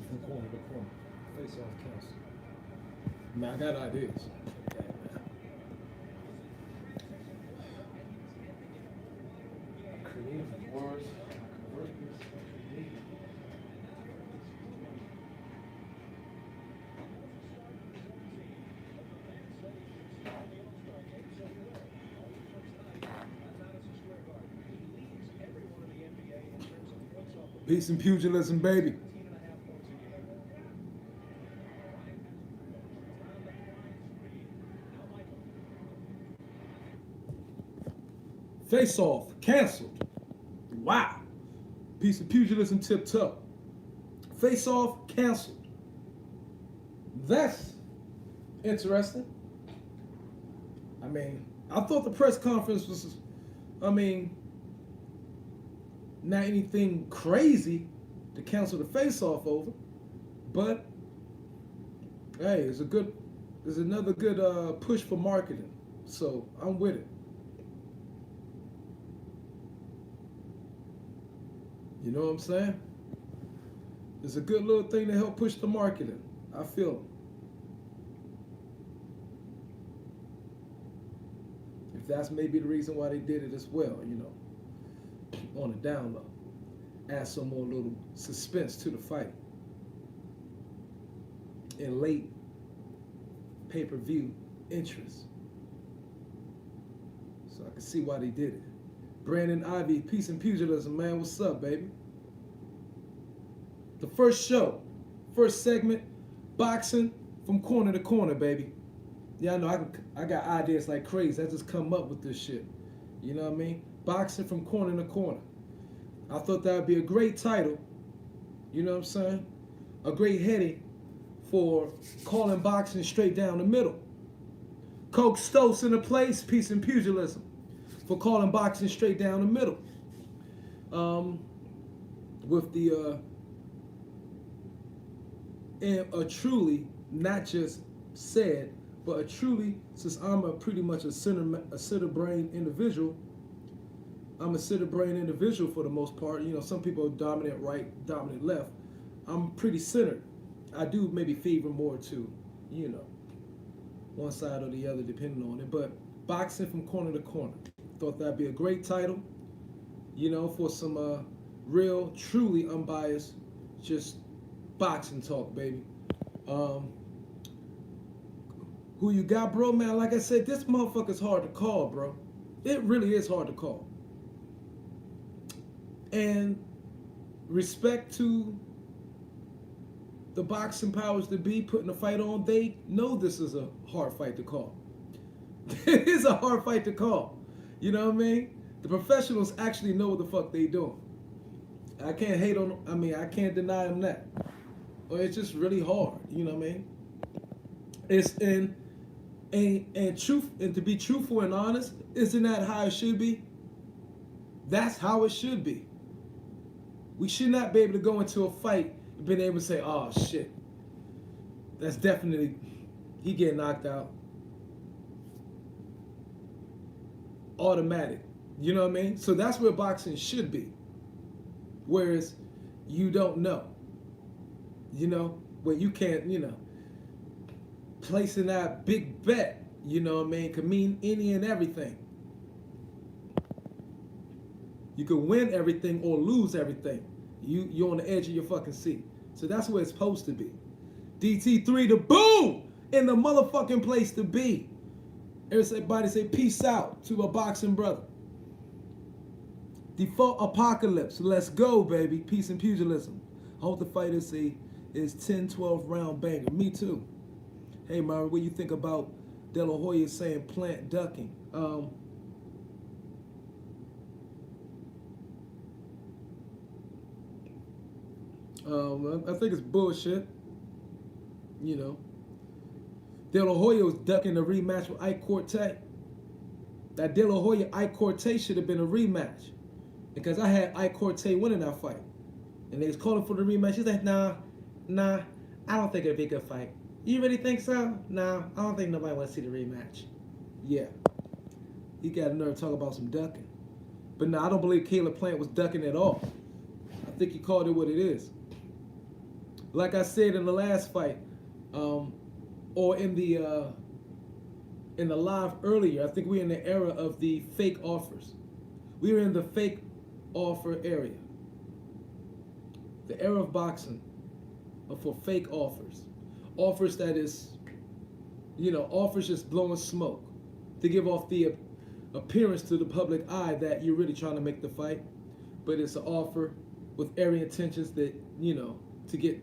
from corner to corner. Face off council. Man, I got ideas. Okay, man. Creative words. Convert this to creative. Peace and pugilism, baby. Face off, canceled. Wow. Piece of pugilism tipped up. Face off, canceled. That's interesting. I mean, I thought the press conference was, I mean, not anything crazy to cancel the face off over, but hey, it's another good push for marketing. So I'm with it. You know what I'm saying? It's a good little thing to help push the marketing. I feel it. If that's maybe the reason why they did it as well, you know, on the down low. Add some more little suspense to the fight. And late pay-per-view interest. So I can see why they did it. Brandon Ivy, Peace and Pugilism, man. What's up, baby? The first show, first segment, boxing from corner to corner, baby. Yeah, I know I got ideas like crazy. I just come up with this shit. You know what I mean? Boxing from corner to corner. I thought that would be a great title. You know what I'm saying? A great heading for calling boxing straight down the middle. Coke Stokes in the place, Peace and Pugilism, for calling boxing straight down the middle. With the and a truly, not just said, but a truly, since I'm pretty much a center brain individual, I'm a center brain individual for the most part. You know, some people are dominant right, dominant left. I'm pretty centered. I do maybe favor more to, you know, one side or the other depending on it. But boxing from corner to corner. Thought that'd be a great title, you know, for some real, truly unbiased, just boxing talk, baby. Who you got, bro? Man, like I said, this motherfucker's hard to call, bro. It really is hard to call. And respect to the boxing powers that be putting the fight on, they know this is a hard fight to call. It is a hard fight to call. You know what I mean? The professionals actually know what the fuck they doing. I can't hate on, I mean, I can't deny them that. Or it's just really hard, you know what I mean? It's and truth, and to be truthful and honest, isn't that how it should be? That's how it should be. We should not be able to go into a fight and being able to say, oh shit, that's definitely, he getting knocked out. Automatic. You know what I mean? So that's where boxing should be. Whereas you don't know. You know, where you can't, you know, placing that big bet, you know what I mean, could mean any and everything. You could win everything or lose everything. You're on the edge of your fucking seat. So that's where it's supposed to be. DT3, the boom in the motherfucking place to be. Everybody say peace out to a boxing brother. Default Apocalypse. Let's go, baby. Peace and pugilism. I hope the fight is 10-12 round banger. Me too. Hey, Myra, what do you think about De La Hoya saying plant ducking? I think it's bullshit. You know. De La Hoya was ducking a rematch with Ike Corte. That De La Hoya Ike Corte should have been a rematch. Because I had Ike Corte winning that fight. And they was calling for the rematch. He's like, nah, I don't think it'd be a good fight. You really think so? Nah, I don't think nobody wants to see the rematch. Yeah. He got a nerve to talk about some ducking. But no, I don't believe Caleb Plant was ducking at all. I think he called it what it is. Like I said in the last fight, or in the live earlier, I think we're in the era of the fake offers. We were in the fake offer area. The era of boxing for fake offers. Offers that is, offers just blowing smoke to give off the appearance to the public eye that you're really trying to make the fight. But it's an offer with every intentions that, to get,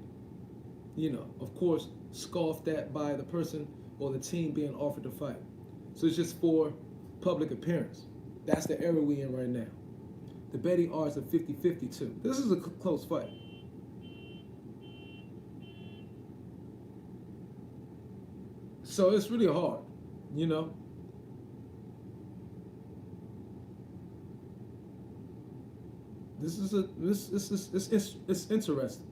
of course, scoffed at by the person or the team being offered to fight. So it's just for public appearance. That's the era we in right now. The betting odds are 50-50 too. This is a close fight. So it's really hard, This is it's interesting.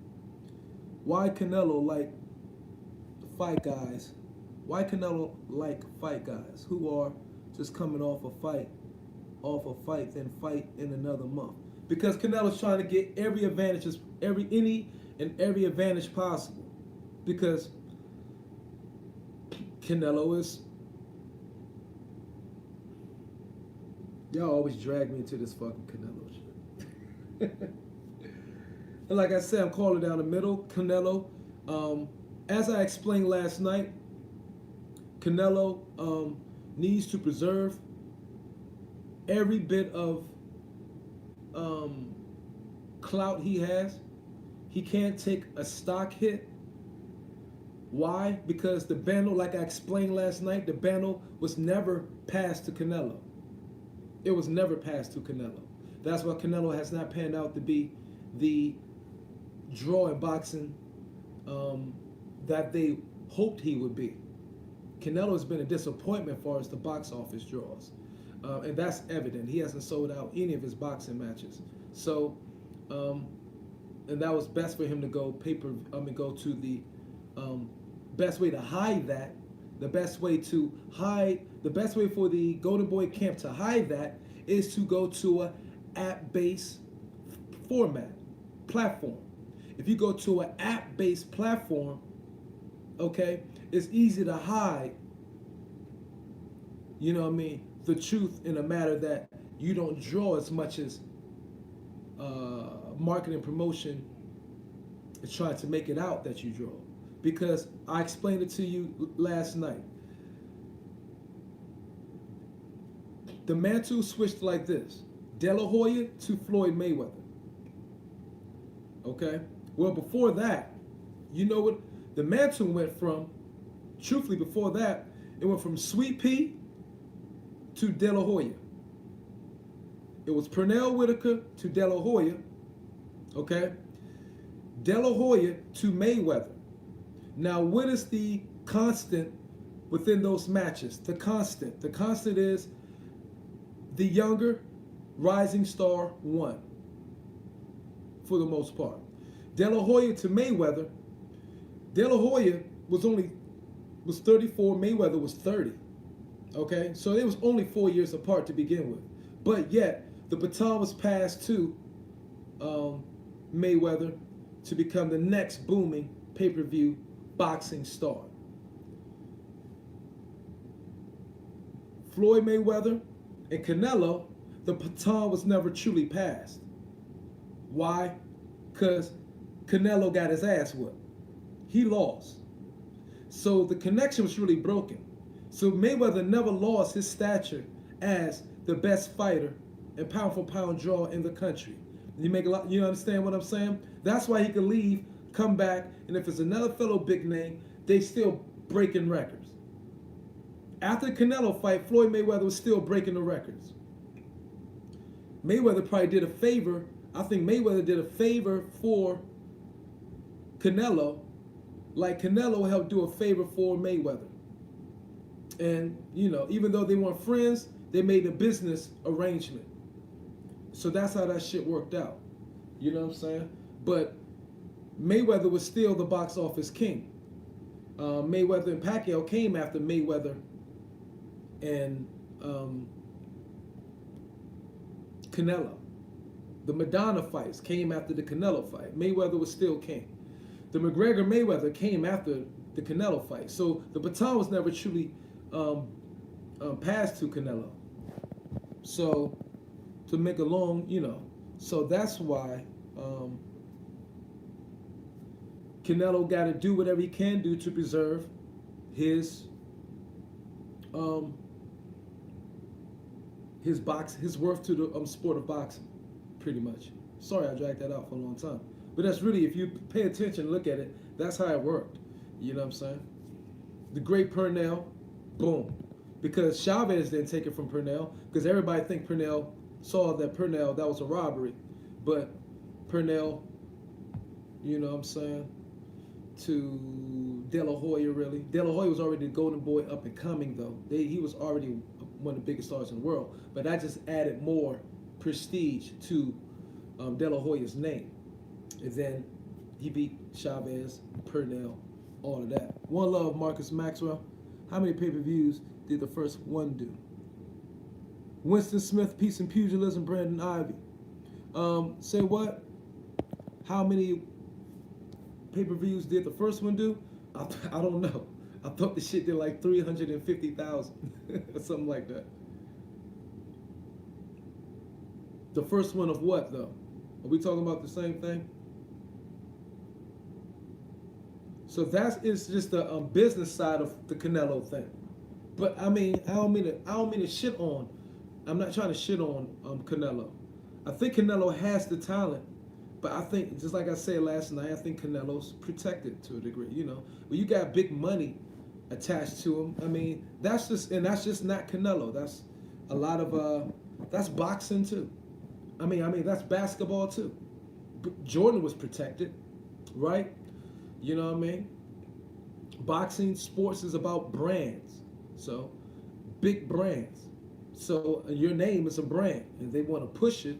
Why Canelo like fight guys? Why Canelo like fight guys who are just coming off a fight, then fight in another month? Because Canelo's trying to get every advantage, any and every advantage possible. Because Canelo is, y'all always drag me into this fucking Canelo shit. And like I said, I'm calling down the middle. Canelo, as I explained last night, Canelo needs to preserve every bit of clout he has. He can't take a stock hit. Why? Because the banner, like I explained last night, the banner was never passed to Canelo. It was never passed to Canelo. That's why Canelo has not panned out to be the draw in boxing that they hoped he would be. Canelo has been a disappointment for us, the box office draws. And that's evident. He hasn't sold out any of his boxing matches. So, and that was best for him to go go to the best way to hide that. The best way for the Golden Boy camp to hide that is to go to a app-based platform. If you go to an app-based platform, okay, it's easy to hide, the truth in a matter that you don't draw as much as marketing promotion is trying to make it out that you draw. Because I explained it to you last night. The mantle switched like this. De La Hoya to Floyd Mayweather. Okay? Well, before that, you know what? The mantle went from, truthfully, before that, it went from Sweet Pea to De La Hoya. It was Pernell Whitaker to De La Hoya. Okay? De La Hoya to Mayweather. Now, what is the constant within those matches? The constant is the younger rising star won, for the most part. De La Hoya to Mayweather. De La Hoya was 34. Mayweather was 30. Okay, so it was only 4 years apart to begin with, but yet the baton was passed to Mayweather to become the next booming pay-per-view boxing star. Floyd Mayweather and Canelo, the baton was never truly passed. Why? Because Canelo got his ass whipped. He lost. So the connection was really broken. So Mayweather never lost his stature as the best fighter and pound for pound draw in the country. You understand what I'm saying? That's why he could leave, come back, and if it's another fellow big name, they still breaking records. After the Canelo fight, Floyd Mayweather was still breaking the records. Mayweather probably did a favor. I think Mayweather did a favor for Canelo, like Canelo helped do a favor for Mayweather. And, even though they weren't friends, they made a business arrangement. So that's how that shit worked out. You know what I'm saying? But Mayweather was still the box office king. Mayweather and Pacquiao came after Mayweather and Canelo. The Madonna fights came after the Canelo fight. Mayweather was still king. The McGregor Mayweather came after the Canelo fight, so the baton was never truly passed to Canelo. So to make a long, so that's why Canelo got to do whatever he can do to preserve his um, his worth to the sport of boxing, pretty much. Sorry, I dragged that out for a long time, but that's really, if you pay attention and look at it, that's how it worked. You know what I'm saying? The great Purnell, boom, because Chavez didn't take it from Purnell, because everybody think Purnell saw that that was a robbery, but Purnell, you know what I'm saying, to De La Hoya, really. De La Hoya was already the golden boy up and coming, though. He was already one of the biggest stars in the world, but that just added more prestige to De La Hoya's name. And then he beat Chavez, Purnell, all of that. One love, Marcus Maxwell. How many pay-per-views did the first one do? Winston Smith, Peace and Pugilism, Brandon Ivy. Say what? How many pay-per-views did the first one do? I don't know. I thought the shit did like 350,000 or something like that. The first one of what, though? Are we talking about the same thing? So it's just the business side of the Canelo thing. But I mean, I don't mean to shit on. I'm not trying to shit on Canelo. I think Canelo has the talent, but I think, just like I said last night, I think Canelo's protected to a degree. When you got big money attached to him, I mean, that's just not Canelo. That's a lot of that's boxing too. I mean that's basketball too. Jordan was protected, right? You know what I mean? Boxing, sports is about brands. So, big brands. So, your name is a brand, and they want to push it,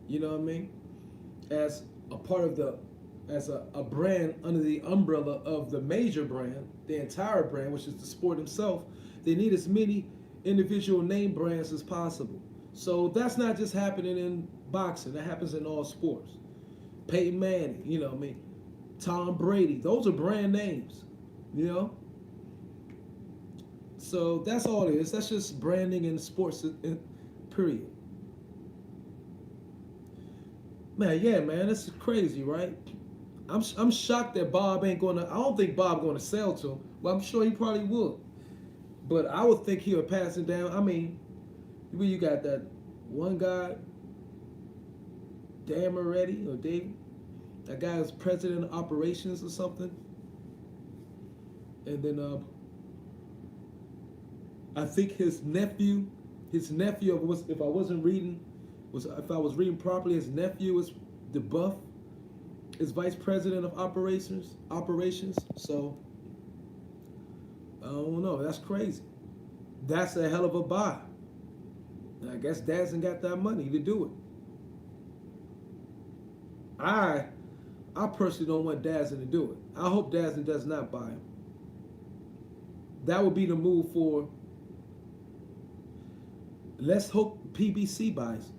you know what I mean, as a part of as a brand under the umbrella of the major brand, the entire brand, which is the sport itself. They need as many individual name brands as possible. So, that's not just happening in boxing. That happens in all sports. Peyton Manning, you know what I mean? Tom Brady. Those are brand names, So that's all it is. That's just branding in sports, period. Man, yeah, man, this is crazy, right? I'm shocked that Bob ain't gonna. I don't think Bob gonna sell to him. Well, I'm sure he probably would. But I would think he would pass it down. I mean, you got that one guy, Dan Moretti or Dave. That guy is president of operations or something. And then I think his nephew if I was reading properly, his nephew is DeBuff, is vice president of operations. So I don't know. That's crazy. That's a hell of a buy. I guess Dazn got that money to do it. I personally don't want Dazn to do it. I hope Dazn does not buy him. That would be the move for. Let's hope PBC buys him.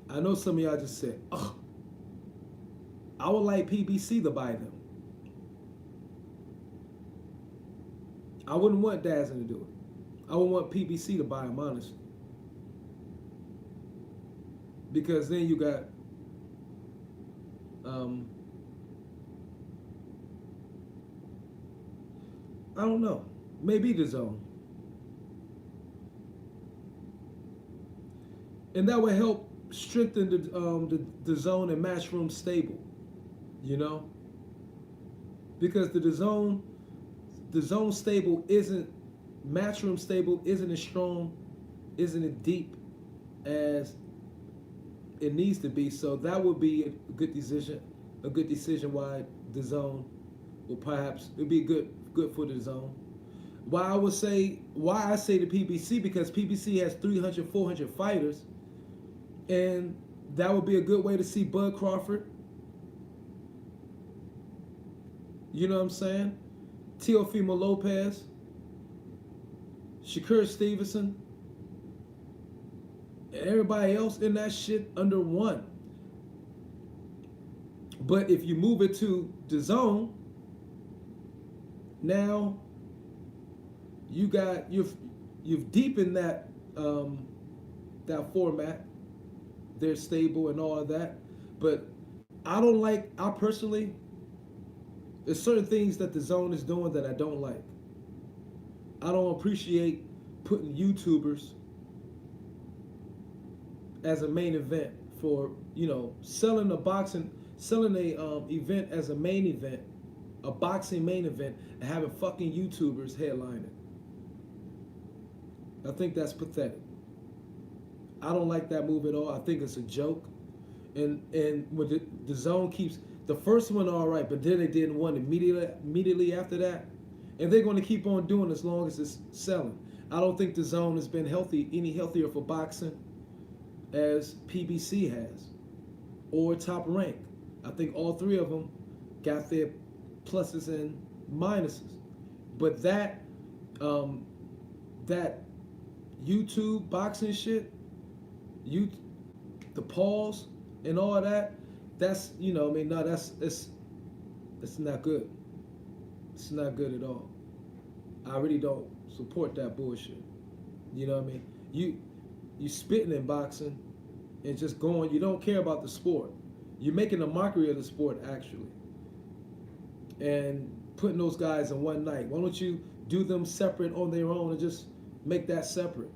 I know some of y'all just said, "Ugh, I would like PBC to buy them." I wouldn't want Dazn to do it. I would want PBC to buy him, honestly. Because then you got I don't know, maybe DAZN, and that would help strengthen the zone and Matchroom stable, because the zone stable isn't, Matchroom stable isn't as strong, isn't as deep as it needs to be. So that would be a good decision why DAZN will perhaps, it'd be good for the zone. Why I say the PBC, because PBC has 300, 400 fighters, and that would be a good way to see Bud Crawford. You know what I'm saying? Teofimo Lopez, Shakur Stevenson, and everybody else in that shit under one. But if you move it to the zone, now you've deepened that format. They're stable and all of that. But I personally, there's certain things that the zone is doing that I don't like. I don't appreciate putting YouTubers as a main event for, selling a event as a main event, a boxing main event, and having fucking YouTubers headline it. I think that's pathetic. I don't like that move at all. I think it's a joke. And when the zone keeps, the first one all right, but then they did one immediately after that, and they're going to keep on doing as long as it's selling. I don't think the zone has been any healthier for boxing as PBC has, or Top Rank. I think all three of them got their pluses and minuses, but that YouTube boxing shit, the pause and all of that, that's no, it's not good. It's not good at all. I really don't support that bullshit. You know what I mean? You spitting in boxing and just going. You don't care about the sport. You're making a mockery of the sport actually, and putting those guys in one night. Why don't you do them separate on their own and just make that separate,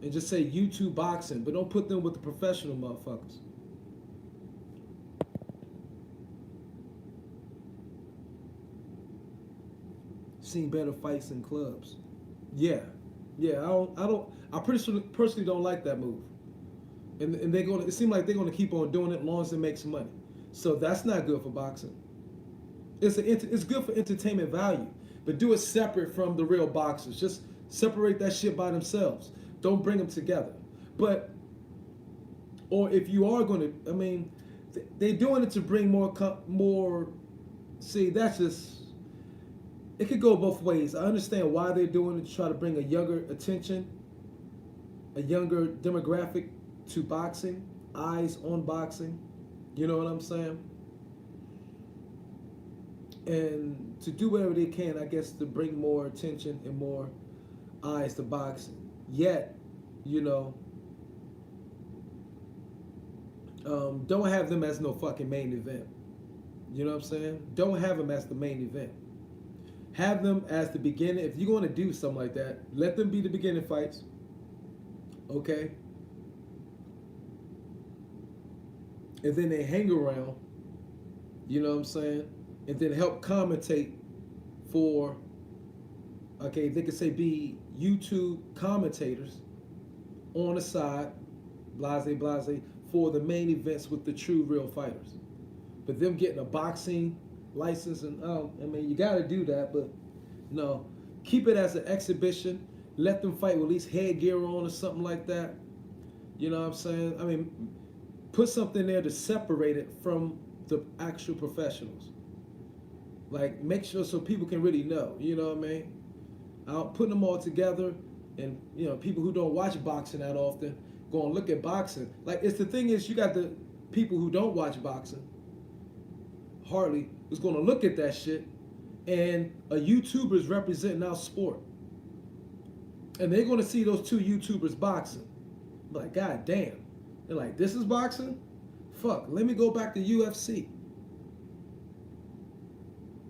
and just say YouTube boxing, but don't put them with the professional motherfuckers. Seen better fights in clubs. Yeah. I personally don't like that move. And it seems like they're gonna keep on doing it as long as it makes money. So that's not good for boxing. It's good for entertainment value, but do it separate from the real boxers. Just separate that shit by themselves. Don't bring them together. Or if you are gonna, they're doing it to bring more. See, that's just. It could go both ways. I understand why they're doing it, to try to bring a younger demographic to boxing, eyes on boxing. You know what I'm saying? And to do whatever they can, I guess, to bring more attention and more eyes to boxing. Yet, don't have them as no fucking main event. You know what I'm saying? Don't have them as the main event. Have them as the beginning. If you're going to do something like that, let them be the beginning fights. Okay? And then they hang around. You know what I'm saying? And then help commentate for, okay, they could say be YouTube commentators on the side, blase, for the main events with the true real fighters. But them getting a boxing license and you got to do that, but no, keep it as an exhibition. Let them fight with at least headgear on or something like that. You know what I'm saying? Put something there to separate it from the actual professionals. Like, make sure so people can really know. You know what I mean? Putting them all together, and people who don't watch boxing that often go and look at boxing. Like, it's the thing is, you got the people who don't watch boxing hardly is going to look at that shit, and a YouTuber is representing our sport, and they're going to see those two YouTubers boxing. Like, god damn, they're like, this is boxing? Fuck, let me go back to UFC.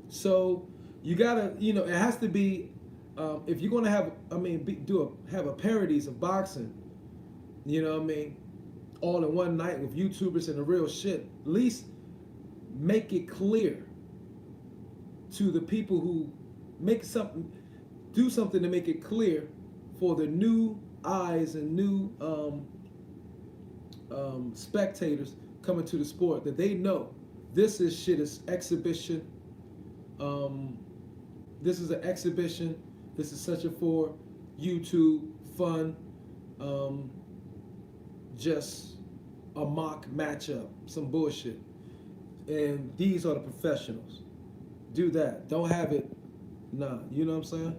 So you gotta, it has to be, if you're going to have, have a parodies of boxing, all in one night with YouTubers and the real shit, at least make it clear to the people who do something to make it clear for the new eyes and new spectators coming to the sport, that they know this is exhibition. This is an exhibition. This is such a for YouTube fun, just a mock matchup, some bullshit. And these are the professionals. Do that. Don't have it. Nah, you know what I'm saying?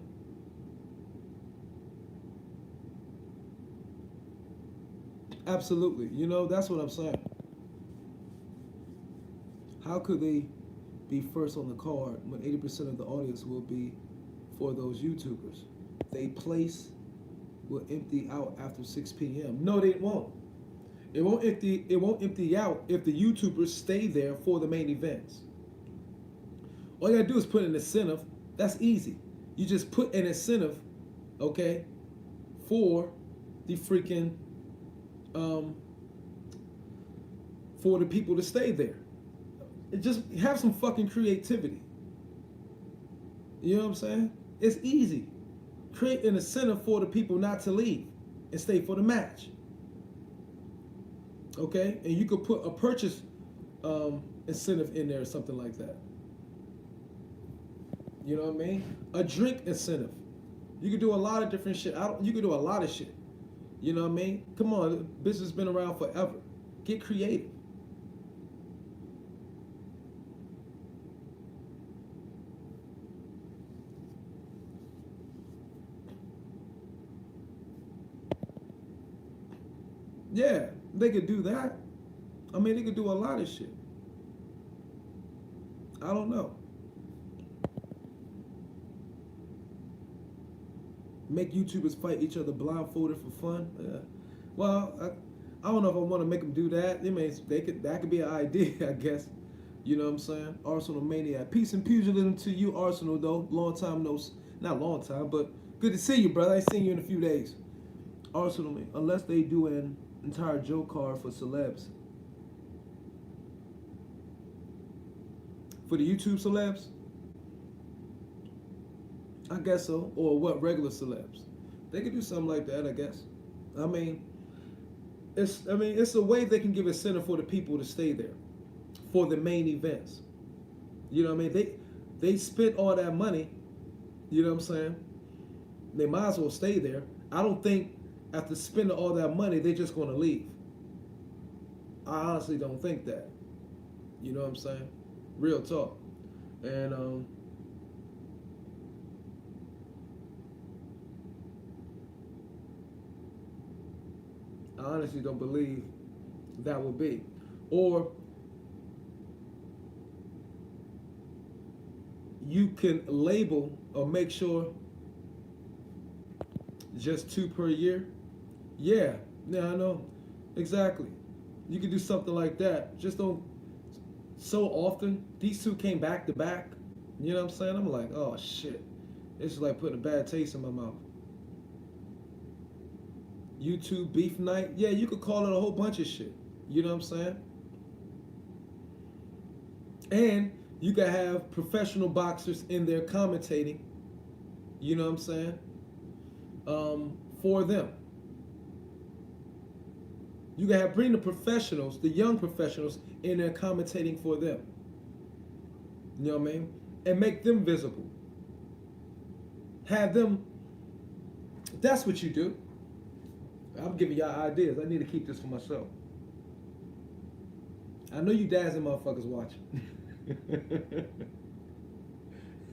Absolutely. That's what I'm saying. How could they be first on the card when 80% of the audience will be for those YouTubers? They place will empty out after 6 p.m. No, they won't. It won't empty. It won't empty out if the YouTubers stay there for the main events. All you gotta do is put an incentive. That's easy. You just put an incentive, okay, for the freaking for the people to stay there. Just have some fucking creativity. You know what I'm saying? It's easy. Create an incentive for the people not to leave and stay for the match. Okay? And you could put a purchase incentive in there or something like that. You know what I mean? A drink incentive. You could do a lot of different shit. You could do a lot of shit. You know what I mean? Come on, business has been around forever. Get creative. Yeah, they could do that. I mean, they could do a lot of shit. I don't know. Make YouTubers fight each other blindfolded for fun. Well, I don't know if I want to make them do that. I mean, that could be an idea, I guess. You know what I'm saying? Arsenal Maniac. Peace and pugilism to you, Arsenal, though. Long time no... Not long time, but good to see you, brother. I ain't seen you in a few days. Arsenal, unless they do an entire joke card for celebs. For the YouTube celebs? I guess so. Or what, regular celebs? They could do something like that, I guess. I mean, it's a way they can give incentive for the people to stay there for the main events. You know what I mean? They spent all that money, you know what I'm saying? They might as well stay there. I don't think after spending all that money, they're just going to leave. I honestly don't think that. You know what I'm saying? Real talk. And I honestly don't believe that will be. Or you can label or make sure just 2 per year. Yeah, I know. Exactly. You can do something like that. Just don't so often. These two came back to back. You know what I'm saying? I'm like, oh shit. It's like putting a bad taste in my mouth. YouTube beef night. Yeah, you could call it a whole bunch of shit. You know what I'm saying? And you could have professional boxers in there commentating. You know what I'm saying? For them. You can bring the professionals, the young professionals, in there commentating for them. You know what I mean? And make them visible. Have them. That's what you do. I'm giving y'all ideas. I need to keep this for myself. I know you dads and motherfuckers watching.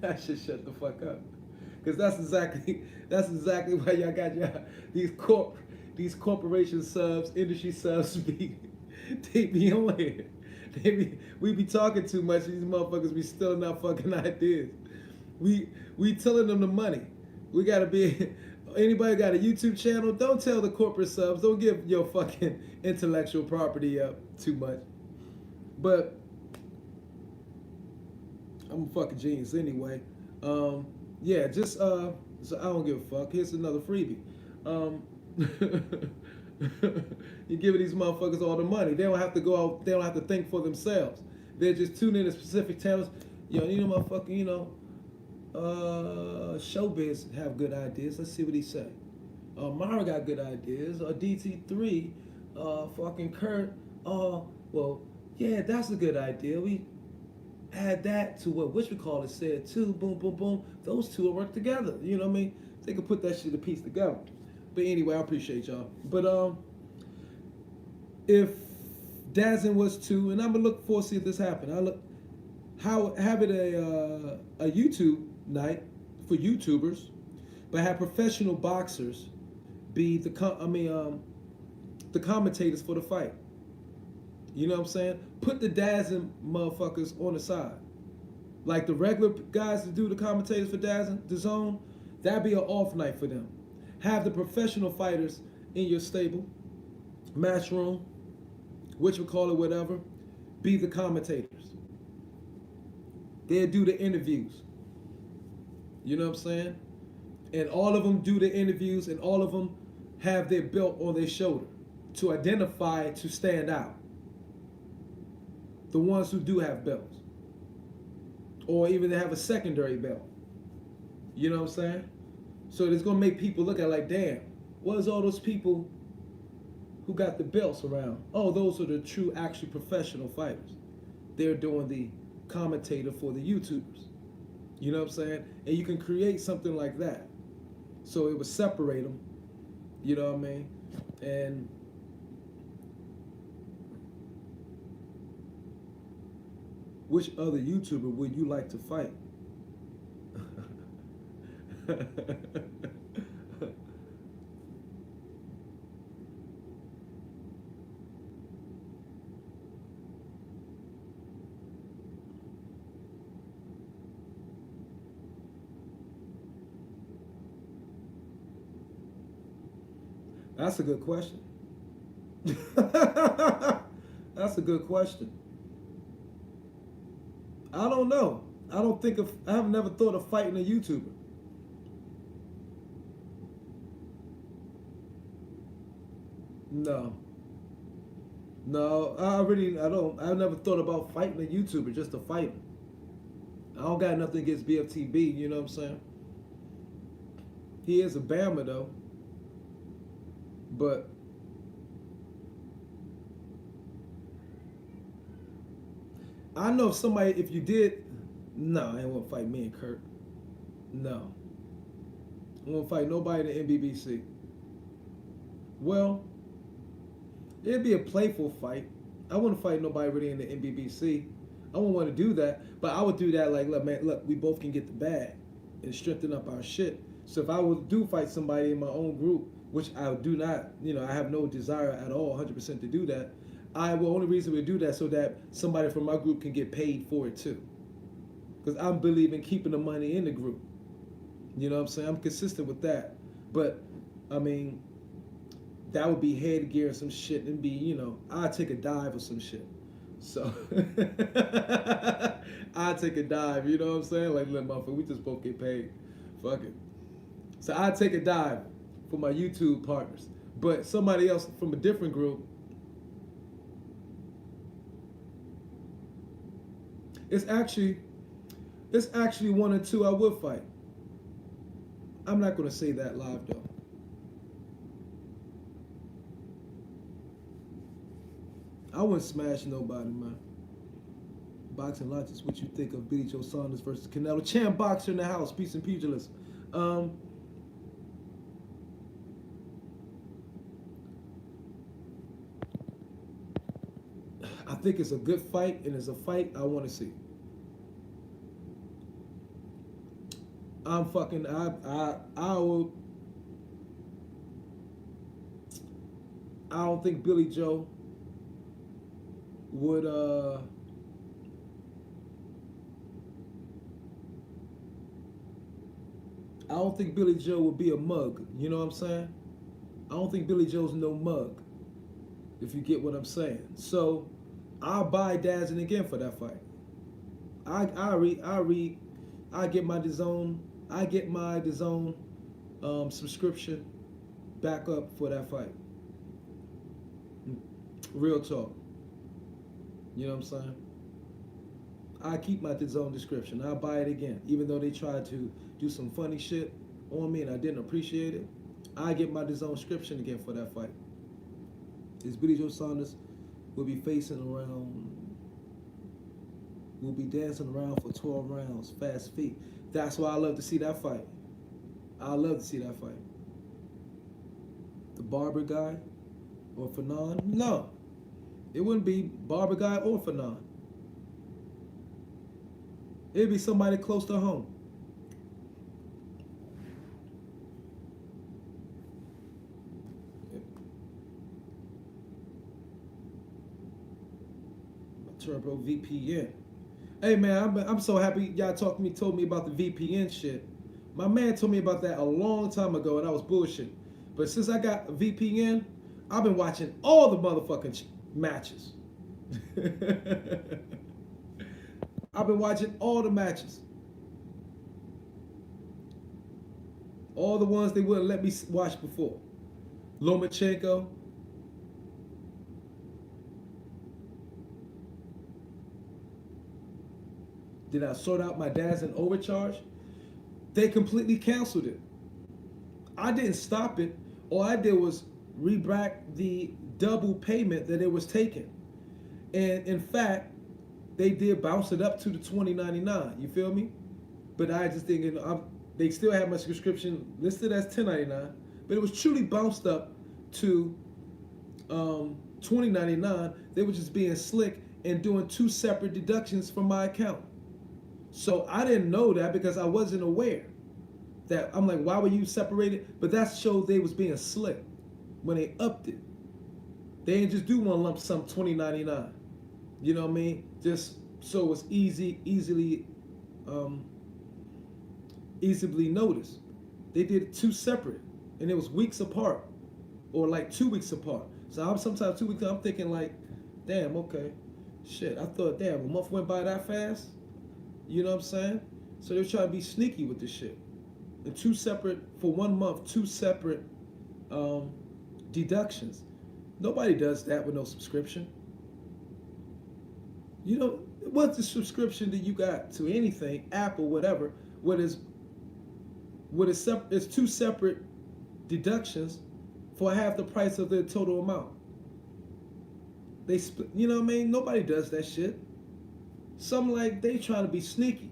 I should shut the fuck up. Because that's exactly why y'all got these corporation subs, industry subs they be on here. We be talking too much. These motherfuckers be stealing our fucking ideas. We telling them the money. We gotta be. Anybody got a YouTube channel? Don't tell the corporate subs. Don't give your fucking intellectual property up too much. But I'm a fucking genius anyway. Yeah, just so I don't give a fuck. Here's another freebie. You're giving these motherfuckers all the money. They don't have to go out. They don't have to think for themselves. They're just tuning in to specific channels. You know, motherfucking, Showbiz have good ideas. Let's see what he say. Mara got good ideas. DT3, fucking Kurt. Well, yeah, that's a good idea. We add that to what Whatchamacallit said too. Boom, boom, boom. Those two will work together. You know what I mean? They could put that shit a piece together. But anyway, I appreciate y'all. But if Dazin was to, and I'm gonna look forward to see if this happen. Have it a YouTube night for YouTubers, but have professional boxers be the commentators for the fight. You know what I'm saying? Put the dazzling motherfuckers on the side. Like the regular guys that do the commentators for dazzling, the zone, that'd be an off night for them. Have the professional fighters in your stable, match room, which we call it whatever, be the commentators. They'll do the interviews. You know what I'm saying? And all of them do the interviews, and all of them have their belt on their shoulder to identify, to stand out. The ones who do have belts. Or even they have a secondary belt. You know what I'm saying? So it's going to make people look at like, damn, what is all those people who got the belts around? Oh, those are the true, actually professional fighters. They're doing the commentator for the YouTubers. You know what I'm saying? And you can create something like that. So it would separate them. You know what I mean? And which other YouTuber would you like to fight? That's a good question. That's a good question. I don't know. I have never thought of fighting a YouTuber. No. No, I've never thought about fighting a YouTuber just to fight him. I don't got nothing against BFTB, you know what I'm saying? He is a Bama though. But I know if somebody, if you did, no, I ain't want to fight me and Kurt. No. I won't fight nobody in the NBBC. Well, it'd be a playful fight. I wouldn't fight nobody really in the NBBC. I wouldn't want to do that, but I would do that like, look, man, look, we both can get the bag and strengthen up our shit. So if I would do fight somebody in my own group, which I do not, I have no desire at all, 100% to do that, only reason we do that so that somebody from my group can get paid for it too. Because I believe in keeping the money in the group. You know what I'm saying? I'm consistent with that. But, I mean, that would be headgear and some shit and be, I'd take a dive or some shit. So, I'd take a dive, you know what I'm saying? Like, look, motherfucker, we just both get paid. Fuck it. So I'd take a dive for my YouTube partners. But somebody else from a different group, it's actually one or two I would fight. I'm not going to say that live though. I wouldn't smash nobody, man. Boxing Logics, what you think of Billy Joe Saunders versus Canelo? Champ boxer in the house, peace and pugilism. I think it's a good fight, and it's a fight I want to see. I don't think Billy Joe would I don't think Billy Joe would be a mug, you know what I'm saying? I don't think Billy Joe's no mug, if you get what I'm saying. So I'll buy Dazzin again for that fight. I get my DAZN subscription back up for that fight. Real talk. You know what I'm saying? I keep my DAZN description. I'll buy it again. Even though they tried to do some funny shit on me and I didn't appreciate it, I get my DAZN subscription again for that fight. This Billy Joe Saunders will be dancing around for 12 rounds, fast feet. That's why I love to see that fight. I love to see that fight. The Barber guy or Fanon? No. It wouldn't be Barber guy or Fanon. It'd be somebody close to home. Turbo VPN. Hey man, I'm so happy y'all told me about the VPN shit. My man told me about that a long time ago, and I was bullshit. But since I got a VPN, I've been watching all the motherfucking matches. I've been watching all the matches. All the ones they wouldn't let me watch before. Lomachenko. Did I sort out my dad's in overcharge? They completely canceled it. I didn't stop it. All I did was reback the double payment that it was taking. And in fact, they did bounce it up to the $20.99. You feel me? But I just think they still have my subscription listed as $10.99, but it was truly bounced up to $20.99. They were just being slick and doing 2 separate deductions from my account. So I didn't know that because I wasn't aware that. I'm like, why were you separated? But that showed they was being slick when they upped it. They didn't just do one lump sum $20.99. You know what I mean? Just so it was easily noticed. They did 2 separate, and it was weeks apart, or like 2 weeks apart. So I'm sometimes 2 weeks. I'm thinking like, damn, okay, shit. I thought, damn, a month went by that fast. You know what I'm saying? So they're trying to be sneaky with this shit. And 2 separate, for 1 month, 2 separate deductions. Nobody does that with no subscription. You know, what's the subscription that you got to anything, Apple, whatever, it's 2 separate deductions for half the price of the total amount. They split, you know what I mean? Nobody does that shit. Something like they trying to be sneaky.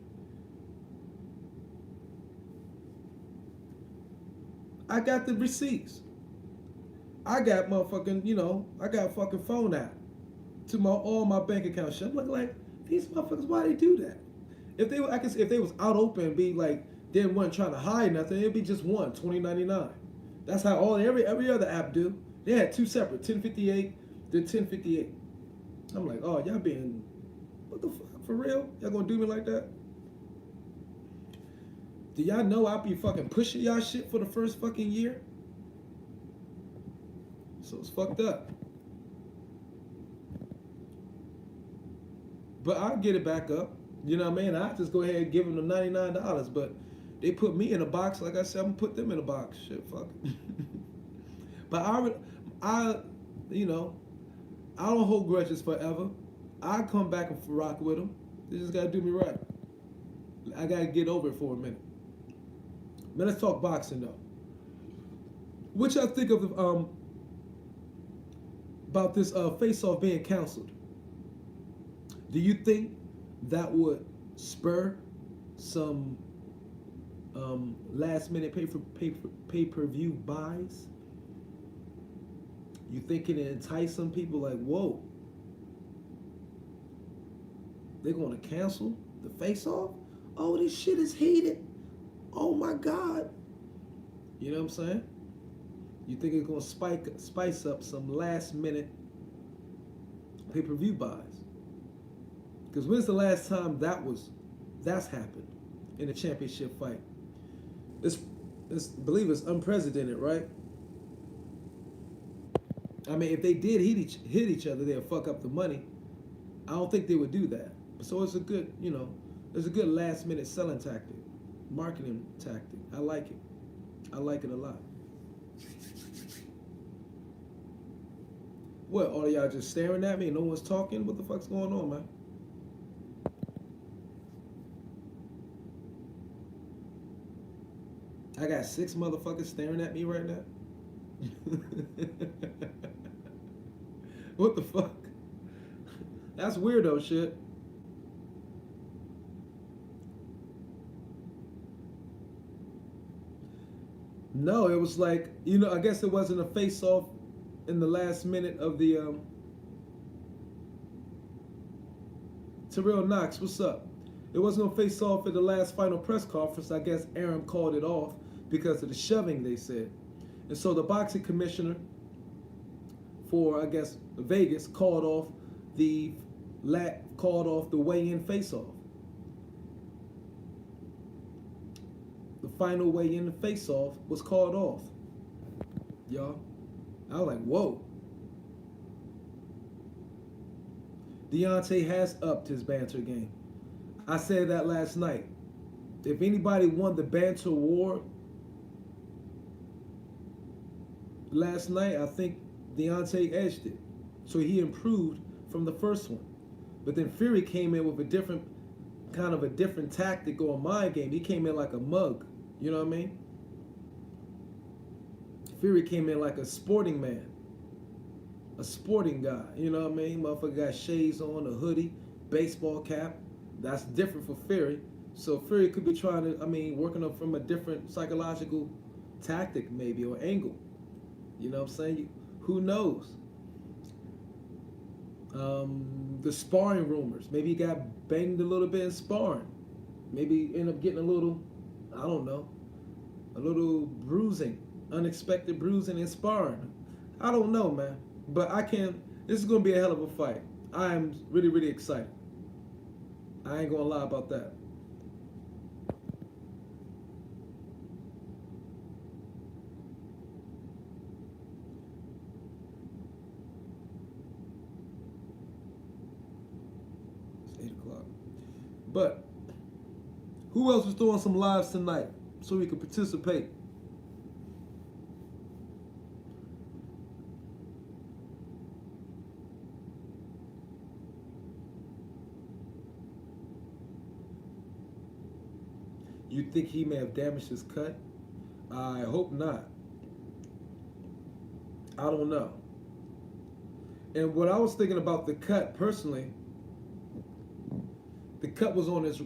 I got the receipts. I got motherfucking, I got a fucking phone app to all my bank account shit. I'm like, these motherfuckers, why they do that? If they was out open and be like, they weren't trying to hide nothing, it'd be just one, $20.99. That's how every other app do. They had 2 separate, 1058, then 1058. I'm like, oh, y'all being, what the fuck, for real? Y'all gonna do me like that? Do y'all know I'll be fucking pushing y'all shit for the first fucking year? So it's fucked up. But I'll get it back up. You know what I mean? I just go ahead and give them the $99. But they put me in a box. Like I said, I'm going to put them in a box. Shit, fuck it. But I don't hold grudges forever. I come back and rock with them. They just got to do me right. I got to get over it for a minute. But let's talk boxing, though. What y'all think of about this face-off being canceled? Do you think that would spur some last-minute pay-per-view buys? You think it entice some people like, whoa, they're going to cancel the face-off? Oh, this shit is heated. Oh my God. You know what I'm saying? You think it's going to spice up some last-minute pay-per-view buys? Because when's the last time that's happened in a championship fight? I believe it's unprecedented, right? I mean, if they did hit each other, they'd fuck up the money. I don't think they would do that. So it's a good, it's a good last minute selling tactic, marketing tactic. I like it. I like it a lot. What, all of y'all just staring at me and no one's talking? What the fuck's going on, man? I got 6 motherfuckers staring at me right now. What the fuck? That's weirdo shit. No, it was like, I guess it wasn't a face-off in the last minute of the Terrell Knox, what's up? It wasn't gonna face off at the last final press conference. I guess Arum called it off because of the shoving, they said. And so the boxing commissioner for, I guess, Vegas called off the called off the weigh-in face-off. The final weigh-in face-off was called off. Y'all, I was like, whoa. Deontay has upped his banter game. I said that last night. If anybody won the banter award last night, I think Deontay edged it. So he improved from the first one. But then Fury came in with a different tactic or mind game. He came in like a mug. You know what I mean? Fury came in like a sporting man. A sporting guy. You know what I mean? Motherfucker got shades on, a hoodie, baseball cap. That's different for Fury. So Fury could be trying to, working up from a different psychological tactic maybe or angle. You know what I'm saying? Who knows? The sparring rumors. Maybe he got banged a little bit in sparring. Maybe end up getting a little bruising, unexpected bruising in sparring. I don't know, man. But this is going to be a hell of a fight. I am really, really excited. I ain't going to lie about that. It's 8 o'clock. But who else was doing some lives tonight so we could participate? You think he may have damaged his cut? I hope not. I don't know. And what I was thinking about the cut personally, the cut was on his...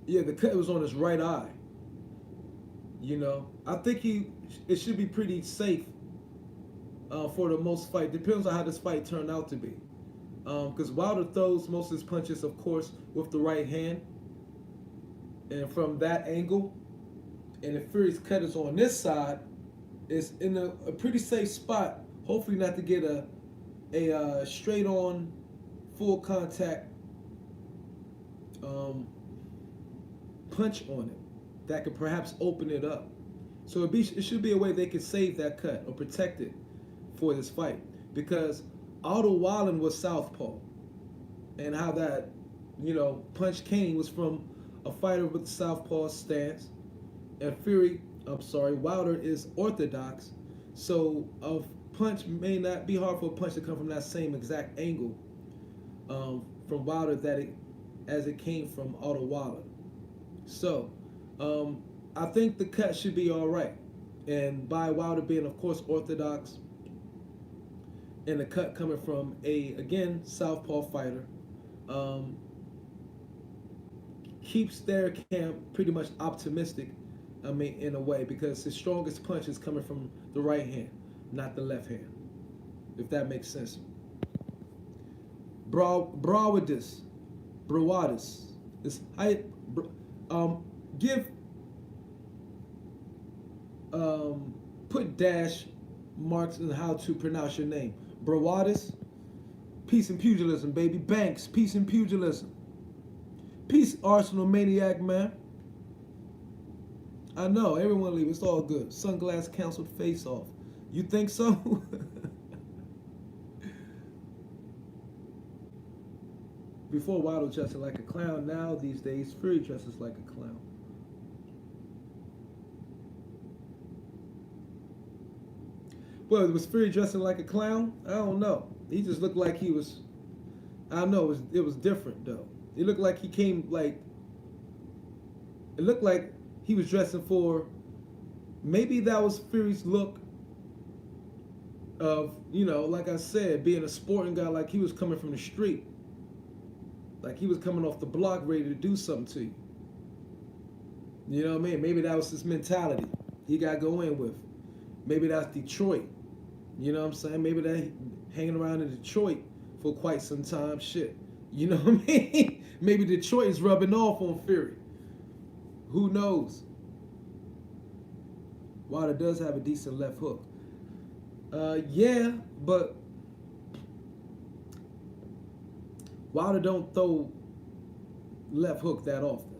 Yeah, the cut was on his right eye. You know, I think it should be pretty safe for the most fight. Depends on how this fight turned out to be. Because Wilder throws most of his punches, of course, with the right hand. And from that angle, and if Fury's cut is on this side, it's in a pretty safe spot. Hopefully not to get a straight-on, full contact punch on it that could perhaps open it up. So it should be a way they could save that cut or protect it for this fight. Because Otto Wallin was southpaw, and how that, punch came was from a fighter with the southpaw stance, and Wilder is orthodox, so a punch may not be hard for a punch to come from that same exact angle from Wilder as it came from Otto Wallin. So I think the cut should be all right, and by Wilder being, of course, orthodox, and the cut coming from again, southpaw fighter, keeps their camp pretty much optimistic, in a way, because his strongest punch is coming from the right hand, not the left hand, if that makes sense. Bravadis. Put dash marks in how to pronounce your name. Bravadis. Peace and pugilism, baby. Banks. Peace and pugilism. Peace, Arsenal maniac, man. I know, everyone leave. It's all good. Sunglass canceled face off. You think so? Before Wilder dressed like a clown, now these days Fury dresses like a clown. Well, was Fury dressing like a clown? I don't know. He just looked like he was... I don't know, it was different though. It looked like he came like... It looked like he was dressing for... Maybe that was Fury's look of, like I said, being a sporting guy, like he was coming from the street. Like he was coming off the block ready to do something to you. You know what I mean? Maybe that was his mentality he got to go in with. Maybe that's Detroit. You know what I'm saying? Maybe they hanging around in Detroit for quite some time. Shit. You know what I mean? Maybe Detroit is rubbing off on Fury. Who knows? Wilder does have a decent left hook. Yeah, but Wilder don't throw left hook that often.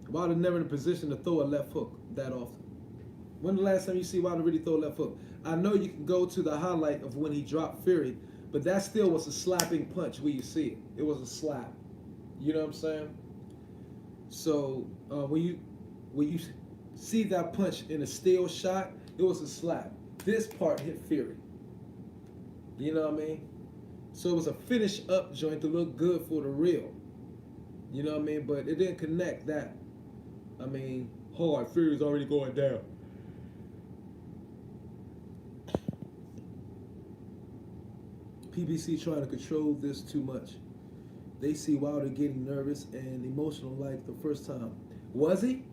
Wilder never in a position to throw a left hook that often. When the last time you see Wilder really throw a left hook? I know you can go to the highlight of when he dropped Fury, but that still was a slapping punch where you see it. It was a slap. You know what I'm saying? So when you see that punch in a still shot, it was a slap. This part hit Fury. You know what I mean? So it was a finish up joint to look good for the real. You know what I mean? But it didn't connect that. I mean, hard. Fury's already going down. PBC trying to control this too much. They see Wilder getting nervous and emotional like the first time. Was he?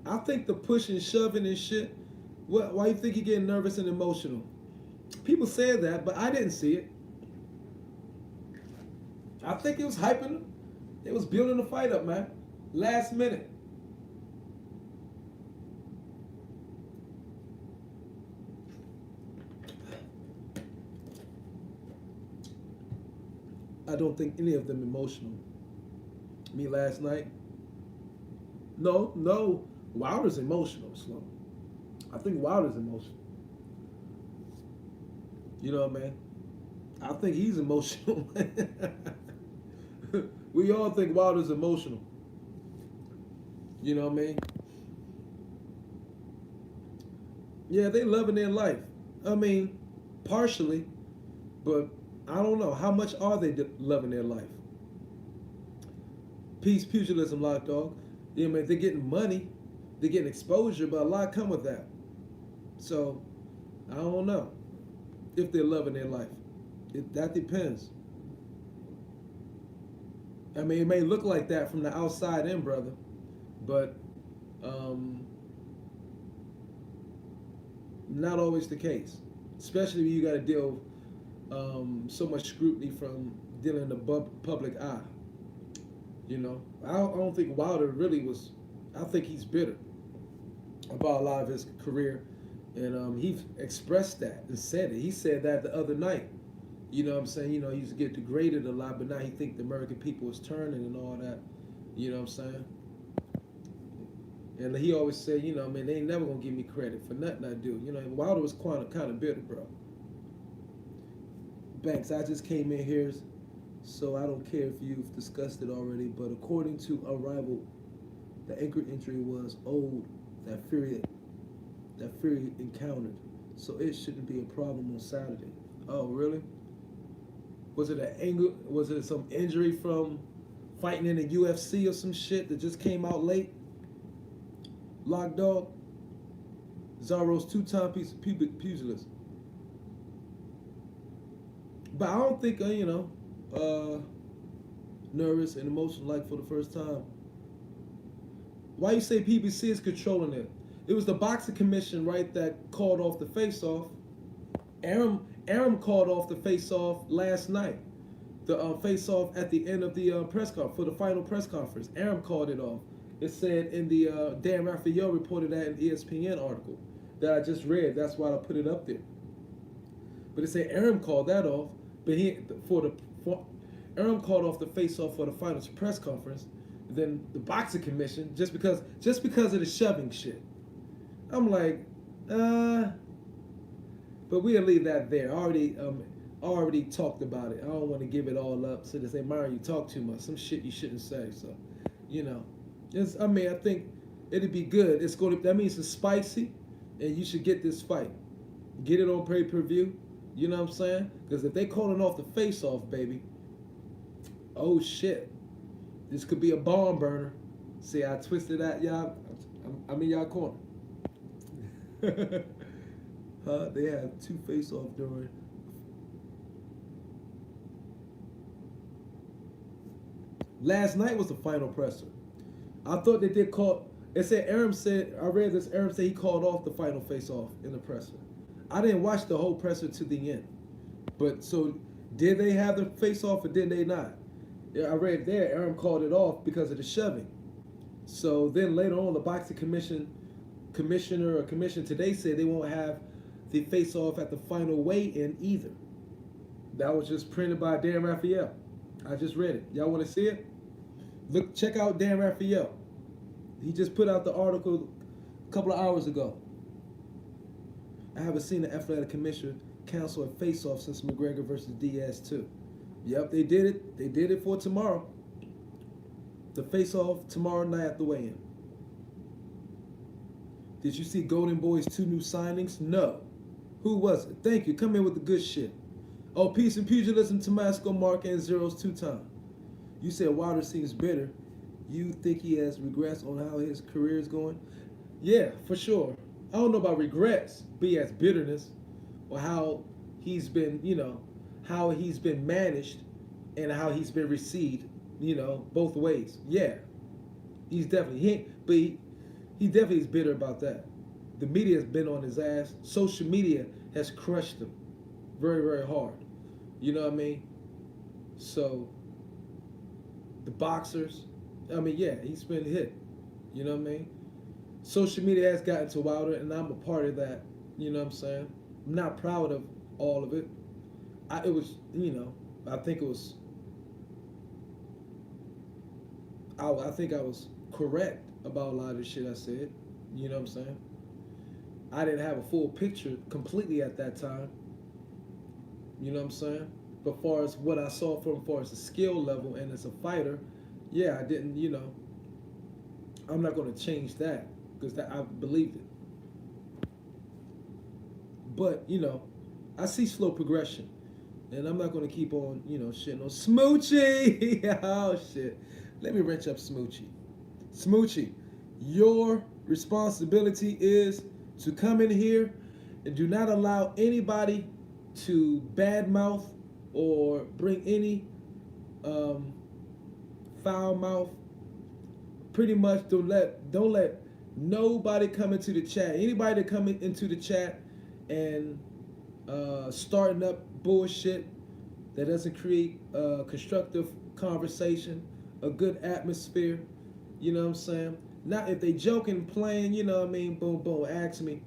I think the pushing, shoving and shit. Why you think he getting nervous and emotional? People said that, but I didn't see it. I think it was hyping. It was building the fight up, man. Last minute. I don't think any of them emotional. Me last night. No. Wilder's emotional, Slow. I think Wilder's emotional. You know what I mean? I think he's emotional. We all think Wilder's emotional. You know what I mean? Yeah, they loving their life. I mean, partially, but I don't know. How much are they loving their life? Peace, pugilism, lock dog. You know what I mean? They're getting money. They're getting exposure, but a lot come with that. So, I don't know if they're loving their life. That depends. I mean, it may look like that from the outside in, brother, but not always the case. Especially when you got to deal so much scrutiny from dealing in the public eye. You know, I don't think Wilder really was. I think he's bitter about a lot of his career, and he expressed that and said it. He said that the other night. You know what I'm saying? You know, he used to get degraded a lot, but now he think the American people is turning and all that. You know what I'm saying? And he always said, you know, man, they ain't never gonna give me credit for nothing I do. You know, Wilder was kind of bitter, bro. Banks, I just came in here, so I don't care if you've discussed it already, but according to Arrival, the ankle injury was old that Fury encountered, so it shouldn't be a problem on Saturday. Oh, really? Was it Was it some injury from fighting in the UFC or some shit that just came out late? Lock dog. Zaro's two-time piece of pugilist. But I don't think nervous and emotional like for the first time. Why you say PBC is controlling it? It was the boxing commission, right, that called off the face-off. Arum called off the face-off last night. The face-off at the end of the press conference, for the final press conference. Arum called it off. It said in the Dan Rafael reported that in the ESPN article that I just read. That's why I put it up there. But it said Arum called that off, but Arum called off the face-off for the final press conference. Then the boxing commission, just because of the shoving shit. I'm like, but we'll leave that there. I already talked about it. I don't want to give it all up. So they say, Myron, you talk too much. Some shit you shouldn't say. So, you know, I think it'd be good. That means it's spicy, and you should get this fight. Get it on pay-per-view. You know what I'm saying? Because if they calling off the face-off, baby, oh shit, this could be a bomb burner. See, I twisted that, y'all. I'm in y'all corner. They have two face-off during. Last night was the final presser. I thought they did call. It said I read this. Arum said he called off the final face-off in the presser. I didn't watch the whole presser to the end. But so, did they have the face-off or did they not? Yeah, I read there. Arum called it off because of the shoving. So then later on, the boxing commission today said they won't have the face off at the final weigh-in either. That was just printed by Dan Raphael. I just read it. Y'all want to see it? Look, check out Dan Raphael. He just put out the article a couple of hours ago. I haven't seen the athletic commission cancel a face-off since McGregor versus Diaz too. Yep, they did it. They did it for tomorrow. The face-off tomorrow night at the weigh-in. Did you see Golden Boy's 2 new signings? No. Who was it? Thank you. Come in with the good shit. Oh, peace and pugilism, Tomasco, Mark, and Zeros 2-time. You said Wilder seems bitter. You think he has regrets on how his career is going? Yeah, for sure. I don't know about regrets, but he has bitterness or how he's been, how he's been managed and how he's been received, both ways. Yeah, he's definitely, he definitely is bitter about that. The media has been on his ass. Social media has crushed him very, very hard. You know what I mean? So, the boxers, yeah, he's been hit. You know what I mean? Social media has gotten to Wilder, and I'm a part of that. You know what I'm saying? I'm not proud of all of it. I think it was, I think I was correct about a lot of the shit I said. You know what I'm saying? I didn't have a full picture completely at that time. You know what I'm saying? But as far as what I saw from as far as the skill level and as a fighter, yeah, I didn't, I'm not going to change that because I believed it. But, I see slow progression. And I'm not going to keep on, shitting on Smoochie. Oh, shit. Let me wrench up Smoochie. Smoochie, your responsibility is to come in here and do not allow anybody to badmouth or bring any foul mouth. Pretty much don't let nobody come into the chat. Anybody that come into the chat and starting up bullshit that doesn't create a constructive conversation, a good atmosphere, you know what I'm saying? Not if they joking, playing, boom, boom, ask me,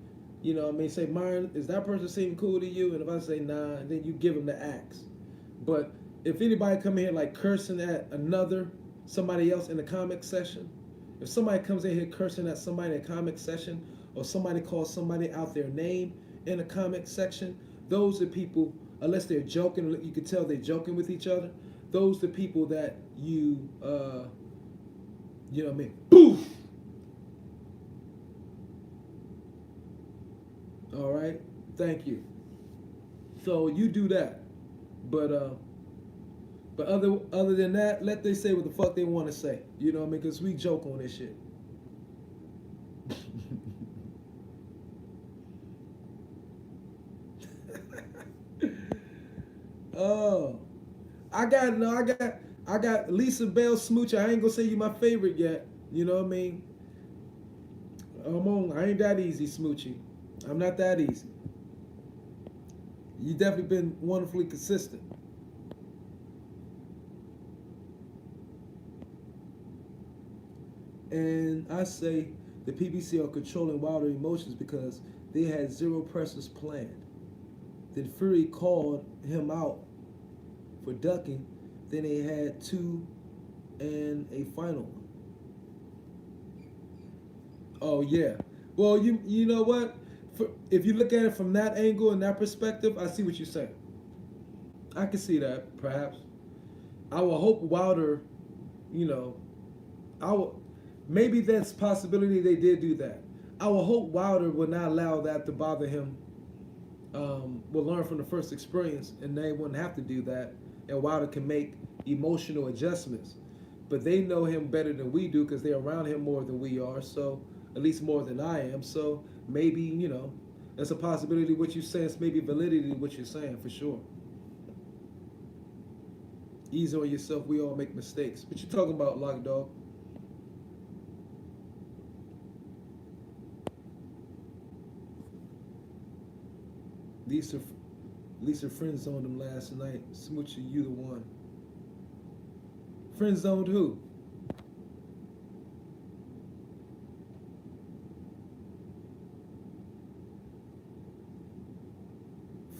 say, Myron, is that person seem cool to you? And if I say nah, then you give them the axe. But if anybody come in here like cursing at somebody else in the comment section, if somebody comes in here cursing at somebody in the comment section, or somebody calls somebody out their name in the comment section, those are people, unless they're joking, you can tell they're joking with each other, those are people that you know what I mean? Boof! All right? Thank you. So you do that. But other than that, let they say what the fuck they want to say. You know what I mean? Because we joke on this shit. Oh, I got Lisa Bell Smoocher. I ain't gonna say you my favorite yet. You know what I mean? I ain't that easy, Smoochie. I'm not that easy. You definitely been wonderfully consistent. And I say the PBC are controlling Wilder emotions because they had 0 pressers planned. Then Fury called him out for ducking. Then they had 2 and a final one. Oh yeah. Well, you know what? If you look at it from that angle and that perspective, I see what you're saying. I can see that, perhaps. I will hope Wilder, maybe that's a possibility they did do that. I will hope Wilder will not allow that to bother him. Will learn from the first experience, and they wouldn't have to do that. And Wilder can make emotional adjustments. But they know him better than we do because they're around him more than we are. So, at least more than I am. So, maybe, there's a possibility what you're saying is maybe validity to what you're saying, for sure. Ease on yourself. We all make mistakes. What you talking about, Lock Dog? Lisa friend zoned him last night. Smoochie, you the one. Friend zoned who?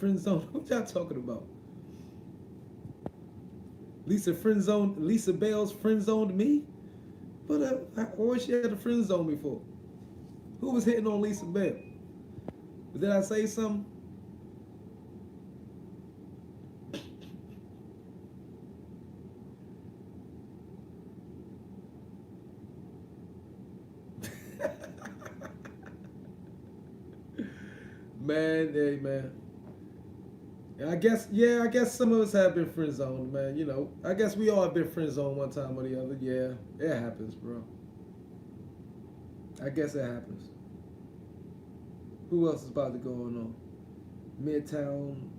friend zone. What y'all talking about? Lisa Bales friend zoned me? What was she had to friend zone me for? Who was hitting on Lisa Bell? Did I say something? Man, hey man. I guess some of us have been friend zoned, man. You know, I guess we all have been friend zoned one time or the other. Yeah, it happens, bro. I guess it happens. Who else is about to go on? Midtown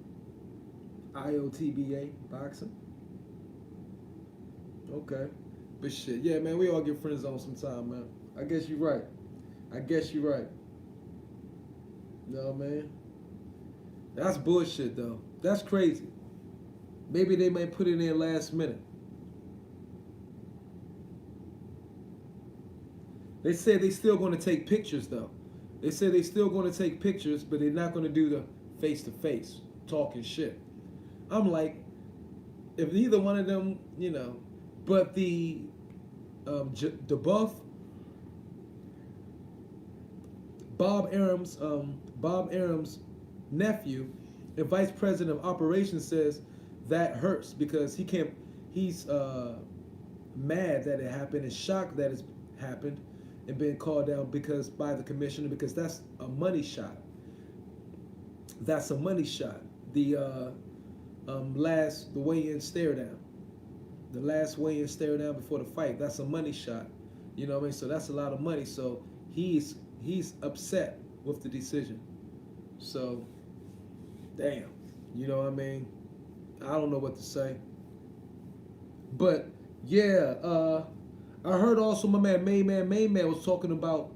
IOTBA boxing. Okay. But shit, yeah, man, we all get friend zoned sometime, man. I guess you're right. No, man. That's bullshit, though. That's crazy. Maybe they might put it in last minute. They said they still going to take pictures, though. They said they still going to take pictures, but they're not going to do the face-to-face talking shit. I'm like, if neither one of them, you know, but the buff, Bob Arum's nephew and vice president of operations says that hurts because he's mad that it happened and shocked that it's happened and been called down by the commissioner because that's a money shot. That's a money shot. The weigh-in stare down. The last weigh-in stare down before the fight. That's a money shot. You know what I mean? So that's a lot of money. So he's upset with the decision. So, damn. You know what I mean? I don't know what to say. But yeah, I heard also my man Main Man was talking about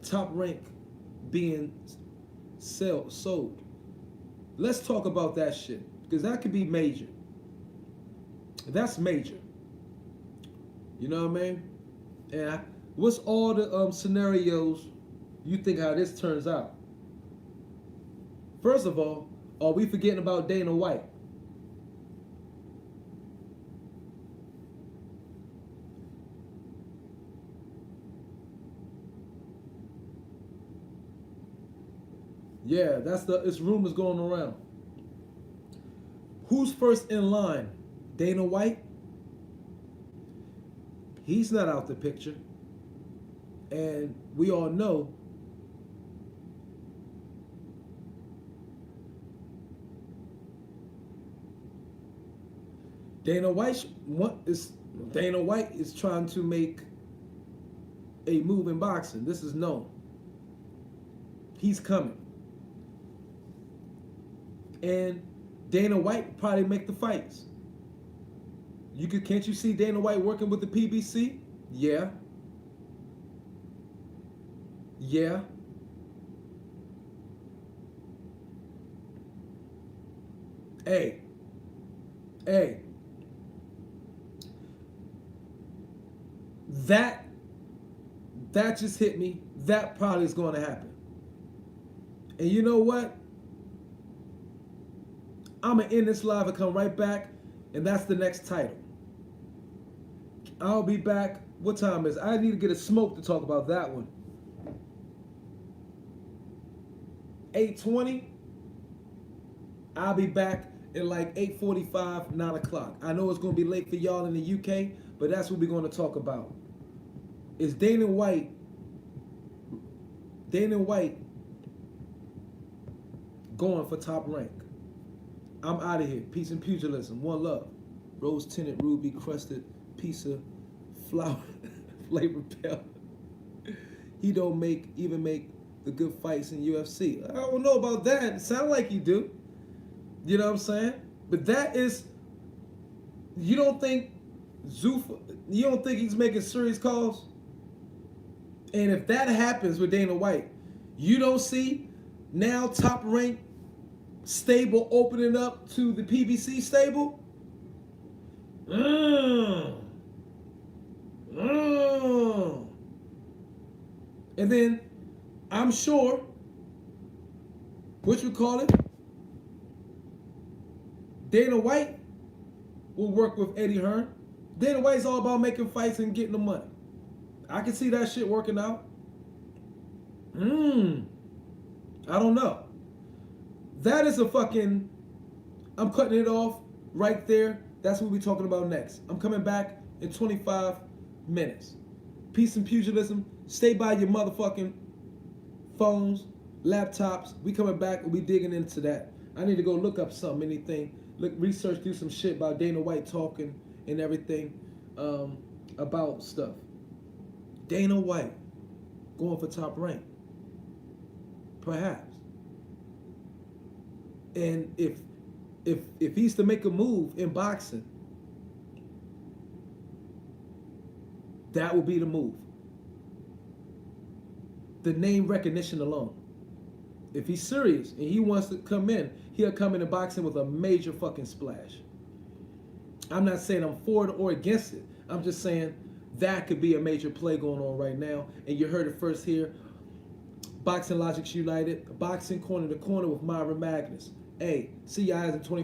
Top Rank being sold. Let's talk about that shit because that could be major. That's major. You know what I mean? And what's all the scenarios you think how this turns out? First of all, are we forgetting about Dana White? Yeah, it's rumors going around. Who's first in line? Dana White? He's not out the picture. And we all know Dana White is trying to make a move in boxing. This is known. He's coming. And Dana White will probably make the fights. Can't you see Dana White working with the PBC? Yeah. Yeah. Hey. That just hit me. That probably is going to happen. And you know what? I'm going to end this live and come right back. And that's the next title. I'll be back. What time is it? I need to get a smoke to talk about that one. 8:20. I'll be back at like 8:45, 9 o'clock. I know it's going to be late for y'all in the UK, but that's what we're going to talk about. Is Dana White going for Top Rank? I'm out of here. Peace and pugilism. One love. Rose tinted, ruby crusted piece of flower flavor pale. He don't even make the good fights in UFC. I don't know about that. It sounds like you do. You know what I'm saying? But that is, you don't think he's making serious calls? And if that happens with Dana White, you don't see now Top Rank stable opening up to the PBC stable? And then I'm sure what you call it, Dana White will work with Eddie Hearn. Dana White's all about making fights and getting the money. I can see that shit working out. I don't know. That is a fucking... I'm cutting it off right there. That's what we're talking about next. I'm coming back in 25 minutes. Peace and pugilism. Stay by your motherfucking phones, laptops. We coming back and we digging into that. I need to go look up something, anything. Look, research, do some shit about Dana White talking and everything about stuff. Dana White going for Top Rank. Perhaps. And if he's to make a move in boxing, that will be the move. The name recognition alone. If he's serious and he wants to come in, he'll come into boxing with a major fucking splash. I'm not saying I'm for it or against it. I'm just saying that could be a major play going on right now. And you heard it first here. Boxing Logics United, Boxing Corner to Corner with Myra Magnus. Hey, see you guys in 20.